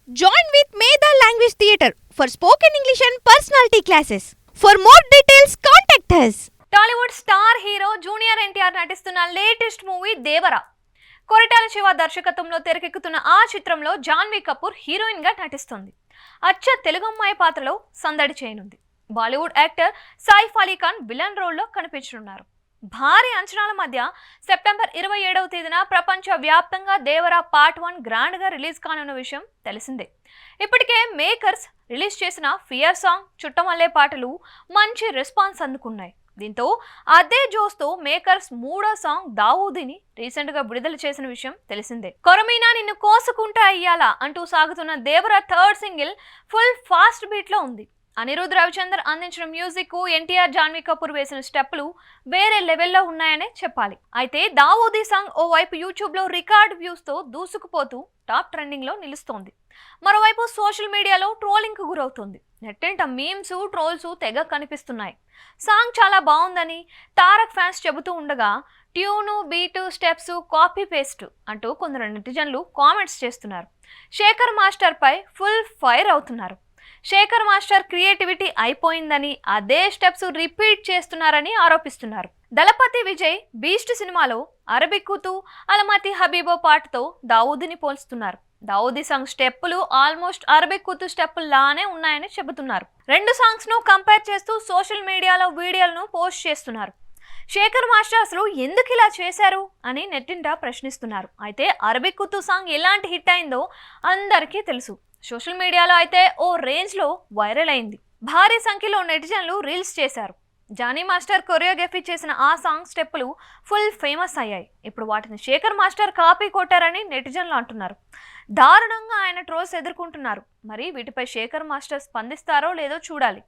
Join with Medha Language Theatre for spoken English and personality classes. For more details, contact us. Tollywood star hero junior NTR నటిస్తున్న latest movie Devara. Koratala Shiva దర్శకత్వంలో తెరకెక్కుతున్న ఆ చిత్రంలో Janhvi Kapoor heroine గా నటిస్తుంది. అచ్చ తెలుగు అమ్మాయి పాత్రలో సందడి చేయనుంది. బాలీవుడ్ యాక్టర్ సైఫ్ అలీ ఖాన్ విలన్ రోల్లో కనిపించనున్నారు. భారీ అంచనాల మధ్య సెప్టెంబర్ 27వ తేదీన ప్రపంచ వ్యాప్తంగా దేవరా పార్ట్ 1 గ్రాండ్ గా రిలీజ్ కానున్న విషయం తెలిసిందే. ఇప్పటికే మేకర్స్ రిలీజ్ చేసిన ఫియర్ సాంగ్, చుట్టమల్లే పాటలు మంచి రెస్పాన్స్ అందుకున్నాయి. దీంతో అదే జోస్తో మేకర్స్ మూడో సాంగ్ దావూదీని రీసెంట్ గా విడుదల చేసిన విషయం తెలిసిందే. కొరమీనా నిన్ను కోసుకుంటా అయ్యాలా అంటూ సాగుతున్న Devara third single full fast beat లో ఉంది. అనిరుద్ రవిచందర్ అందించిన మ్యూజిక్ కు ఎన్టీఆర్, జాన్వీ కపూర్ వేసిన స్టెప్లు వేరే లెవెల్లో ఉన్నాయనే చెప్పాలి. అయితే దావూదీ సాంగ్ ఓవైపు యూట్యూబ్ లో రికార్డ్ వ్యూస్ తో దూసుకుపోతూ టాప్ ట్రెండింగ్ లో నిలుస్తోంది. మరోవైపు సోషల్ మీడియాలో ట్రోలింగ్ కు గురవుతుంది. నెట్టింట మీమ్స్, ట్రోల్స్ తెగ కనిపిస్తున్నాయి. సాంగ్ చాలా బాగుందని తారక్ ఫ్యాన్స్ చెబుతూ ఉండగా tune, beat, steps copy paste అంటూ కొందరు నెటిజన్లు కామెంట్స్ చేస్తున్నారు. శేఖర్ మాస్టర్ పై ఫుల్ ఫైర్ అవుతున్నారు. శేఖర్ మాస్టర్ క్రియేటివిటీ అయిపోయిందని, అదే స్టెప్స్ రిపీట్ చేస్తున్నారని ఆరోపిస్తున్నారు. దళపతి విజయ్ బీస్ట్ సినిమాలో అరబిక్కుతూ అలమతి హబీబో పాటతో దావూదీని పోల్చుతున్నారు. దావూదీ సాంగ్ స్టెప్పులు ఆల్మోస్ట్ అరబిక్కుతూ స్టెప్పులు లానే ఉన్నాయని చెబుతున్నారు. రెండు సాంగ్స్ ను కంపేర్ చేస్తూ సోషల్ మీడియాలో వీడియోలను పోస్ట్ చేస్తున్నారు. శేఖర్ మాస్టర్ అసలు ఎందుకు ఇలా చేశారు అని నెట్టింట ప్రశ్నిస్తున్నారు. అయితే అరబిక్కుతూ సాంగ్ ఎలాంటి హిట్ అయిందో అందరికీ తెలుసు. సోషల్ మీడియాలో అయితే ఓ రేంజ్ లో వైరల్ అయింది. భారీ సంఖ్యలో నెటిజన్లు రీల్స్ చేశారు. జానీ మాస్టర్ కొరియోగ్రఫీ చేసిన ఆ సాంగ్ స్టెప్పులు ఫుల్ ఫేమస్ అయ్యాయి. ఇప్పుడు వాటిని శేఖర్ మాస్టర్ కాపీ కొట్టారని నెటిజన్లు అంటున్నారు. దారుణంగా ఆయన ట్రోల్స్ ఎదుర్కొంటున్నారు. మరి వీటిపై శేఖర్ మాస్టర్ స్పందిస్తారో లేదో చూడాలి.